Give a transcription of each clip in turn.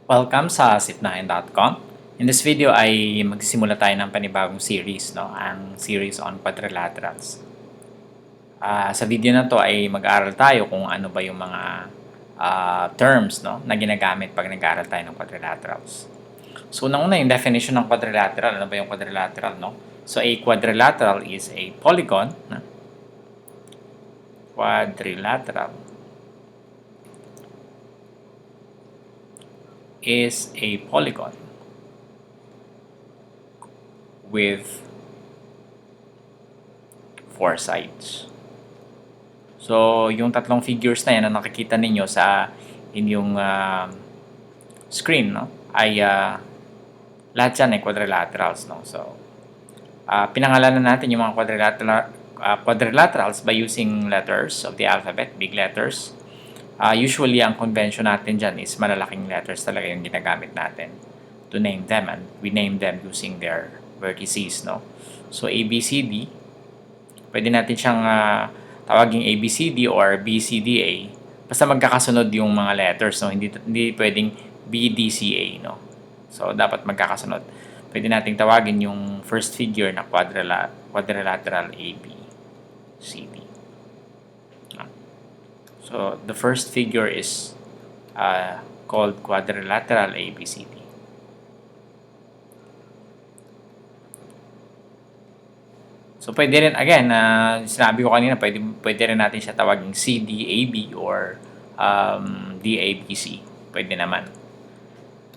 Welcome sa zip9.com. In this video ay magsisimula tayo ng panibagong series, no? Ang series on quadrilaterals. Sa video na to ay mag-aaral tayo kung ano ba yung mga terms, no, na ginagamit pag nag-aaral tayo ng quadrilaterals. So, una yung definition ng quadrilateral. Ano ba yung quadrilateral, no? So, a quadrilateral is a polygon. No? Quadrilateral is a polygon with 4 sides. So, yung tatlong figures na yan na nakikita ninyo sa inyong screen, no, ay lahat yan ay quadrilaterals, no? So, pinangalanan natin yung mga quadrilaterals by using letters of the alphabet, big letters. Usually, ang convention natin dyan is malalaking letters talaga yung ginagamit natin to name them, and we name them using their vertices, no? So, A, B, C, D, pwede natin siyang tawaging A, B, C, D or B, C, D, A. Basta magkakasunod yung mga letters, no? Hindi pwedeng B, D, C, A, no? So, dapat magkakasunod. Pwede nating tawagin yung first figure na quadrilateral A, B, C, D. So, the first figure is called quadrilateral ABCD. So, pwede rin, again, sinabi ko kanina, pwede rin natin siya tawaging CDAB or DABC. Pwede naman.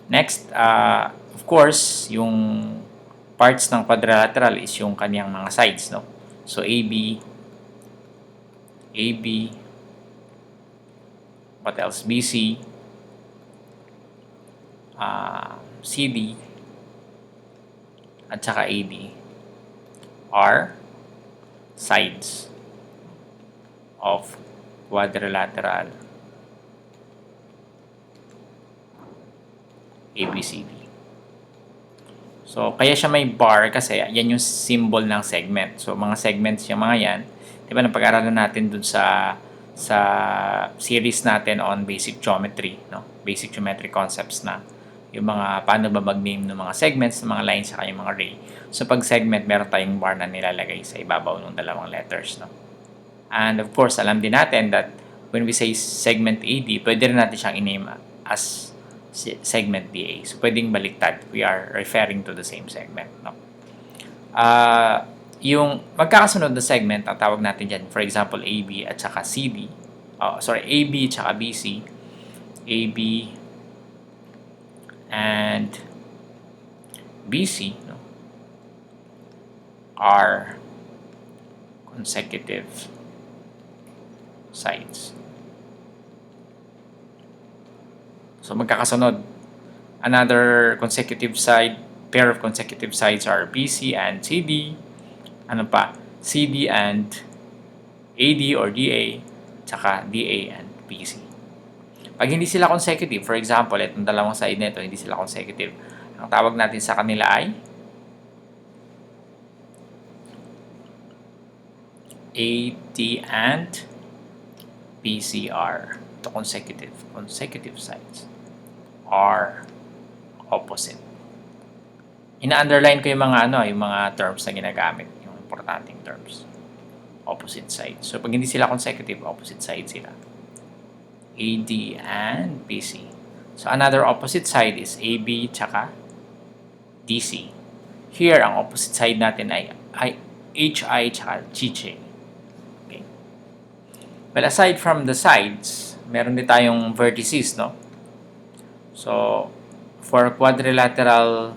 Next, of course, yung parts ng quadrilateral is yung kanyang mga sides, no? So, AB, what else? BC, CD, at saka AD are sides of quadrilateral ABCD. So, kaya siya may bar kasi yan yung symbol ng segment. So, mga segments yung mga yan. Diba, napag-aralan natin dun sa series natin on basic geometry, no? Basic geometry concepts na yung mga paano ba mag-name ng mga segments, ng mga lines, saka yung mga ray. So, pag segment, meron tayong bar na nilalagay sa ibabaw ng dalawang letters, no? And of course, alam din natin that when we say segment AD, pwede rin natin siyang i-name as segment DA. So, pwedeng baliktad. We are referring to the same segment, no? Yung magkakasunod na segment, ang tawag natin dyan, for example, AB at saka CD. AB at saka BC. AB and BC, no, are consecutive sides. So, magkakasunod. Another consecutive side, pair of consecutive sides are BC and CD. Ano pa? CD and AD or DA, tsaka DA and BC. Pag hindi sila consecutive, for example, itong dalawang side nito, hindi sila consecutive, ang tawag natin sa kanila ay AD and BCR. Ito consecutive sides are opposite. Ina-underline ko yung mga yung mga terms na ginagamit, yung importanteng terms. Opposite sides. So pag hindi sila consecutive, opposite sides sila. AD and BC. So another opposite side is AB tsaka DC. Here ang opposite side natin ay HI tsaka GJ. Okay. Well, aside from the sides, meron din tayong vertices, no? So for quadrilateral,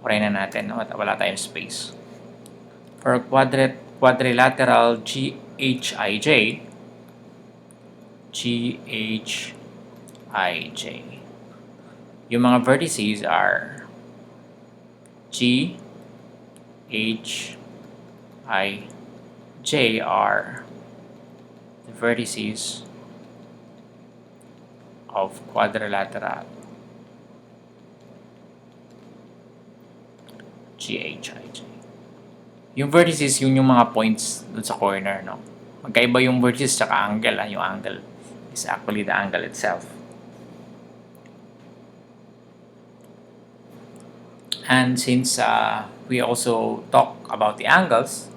na natin, no? Wala tayong space. For quadrilateral GHIJ, yung mga vertices are G, H, I, J are the vertices of quadrilateral GHIJ. Yung vertices, yung mga points dun sa corner, no? Magkaiba yung vertices tsaka angle, yung angle is actually the angle itself. And since we also talk about the angles,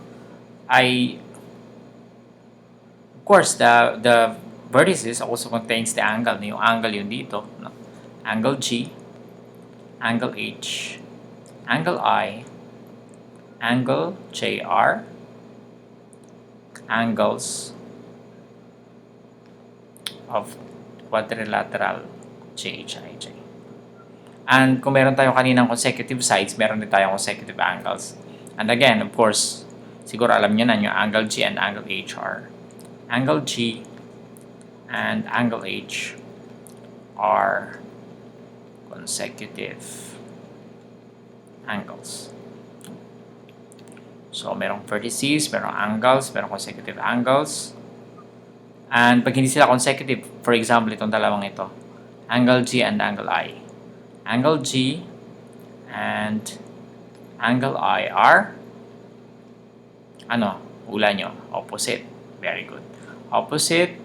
of course, the vertices also contains the angle. Yung angle yun dito. No? Angle G, angle H, angle I, angle JR, angles of quadrilateral JHIJ. And kung meron tayo kaninang consecutive sides, meron din tayong consecutive angles. And again, of course, siguro alam nyo na yung angle G and angle HR. Angle G and angle H are consecutive angles. So, merong vertices, merong angles, merong consecutive angles. And pag hindi sila consecutive, for example, itong dalawang ito, angle G and angle I. Angle G and angle I are hula nyo, opposite. Very good. Opposite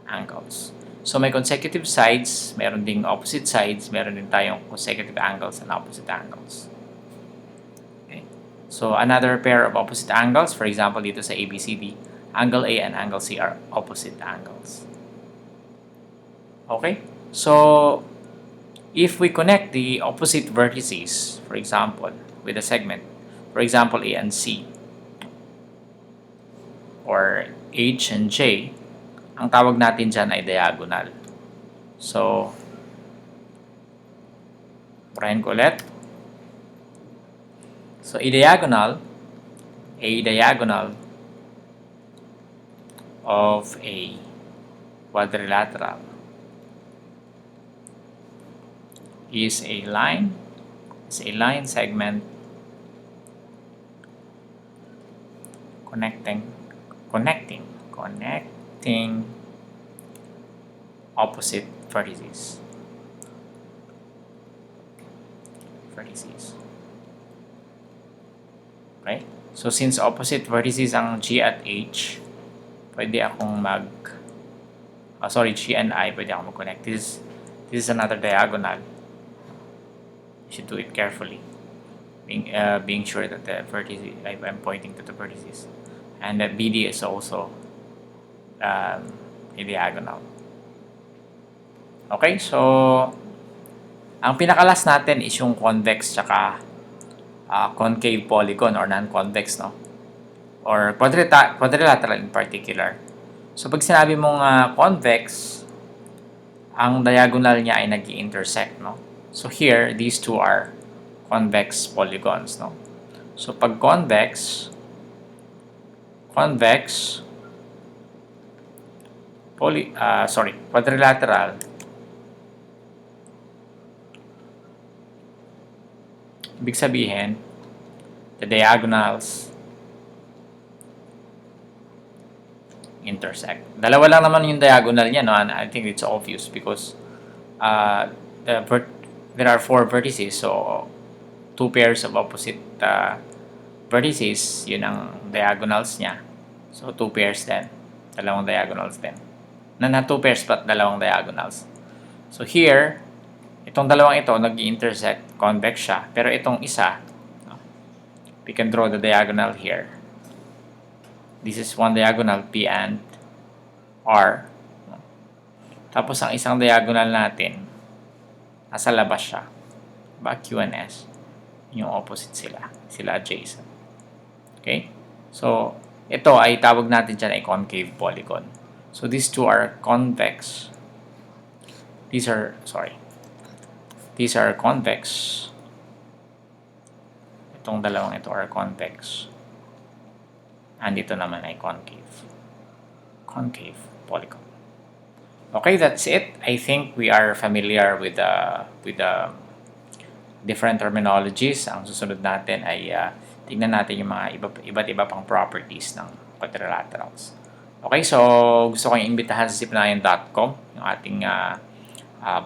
angles. So, may consecutive sides, meron ding opposite sides, meron din tayong consecutive angles and opposite angles. Okay. So, another pair of opposite angles, for example, dito sa ABCD, angle A and angle C are opposite angles. Okay? So, if we connect the opposite vertices, for example, with a segment, for example, A and C, or H and J, ang tawag natin dyan ay diagonal. So, burahin ko ulit. So, a diagonal of a quadrilateral is a line segment connecting opposite vertices. Okay? So, since opposite vertices ang G at H, pwede akong G and I, pwede akong mag-connect. This is another diagonal. You should do it carefully. Being sure that the vertices, I'm pointing to the vertices. And that BD is also a diagonal. Okay, so ang pinakalas natin is yung convex tsaka concave polygon or non-convex, no? Or quadrilateral in particular. So pag sinabi mong convex, ang diagonal niya ay nag-intersect, no? So here, these two are convex polygons, no? So pag quadrilateral, ibig sabihin, the diagonals intersect. Dalawa lang naman yung diagonal niya, no? And I think it's obvious because there are 4 vertices, so 2 pairs of opposite vertices, yun ang diagonals niya. So 2 pairs din, dalawang diagonals din. Not 2 pairs but dalawang diagonals. So here, itong dalawang ito nag-intersect, convex siya. Pero itong isa, we can draw the diagonal here. This is one diagonal, P and R. Tapos ang isang diagonal natin, nasa labas siya. Q and S. Yung opposite sila adjacent. Okay? So, ito ay tawag natin dyan ay concave polygon. So, these two are convex. These are convex. Itong dalawang ito are convex. And ito naman ay concave. Concave polygon. Okay, that's it. I think we are familiar with the different terminologies. Ang susunod natin ay tignan natin yung mga iba't iba pang properties ng quadrilaterals. Okay, so gusto ko yung imbitahan sa zipnayan.com, yung ating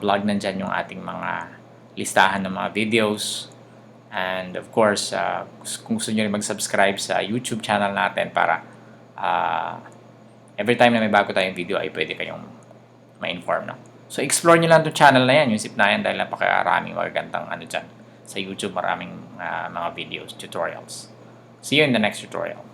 blog. Nandyan yung ating mga listahan ng mga videos. And of course, kung gusto nyo rin mag-subscribe sa YouTube channel natin para every time na may bago tayong video ay pwede kayong ma-inform, no? So, explore nyo lang itong channel na yan, yung Zipnayan, dahil napakaraming magagandang dyan, Sa YouTube maraming mga videos, tutorials. See you in the next tutorial.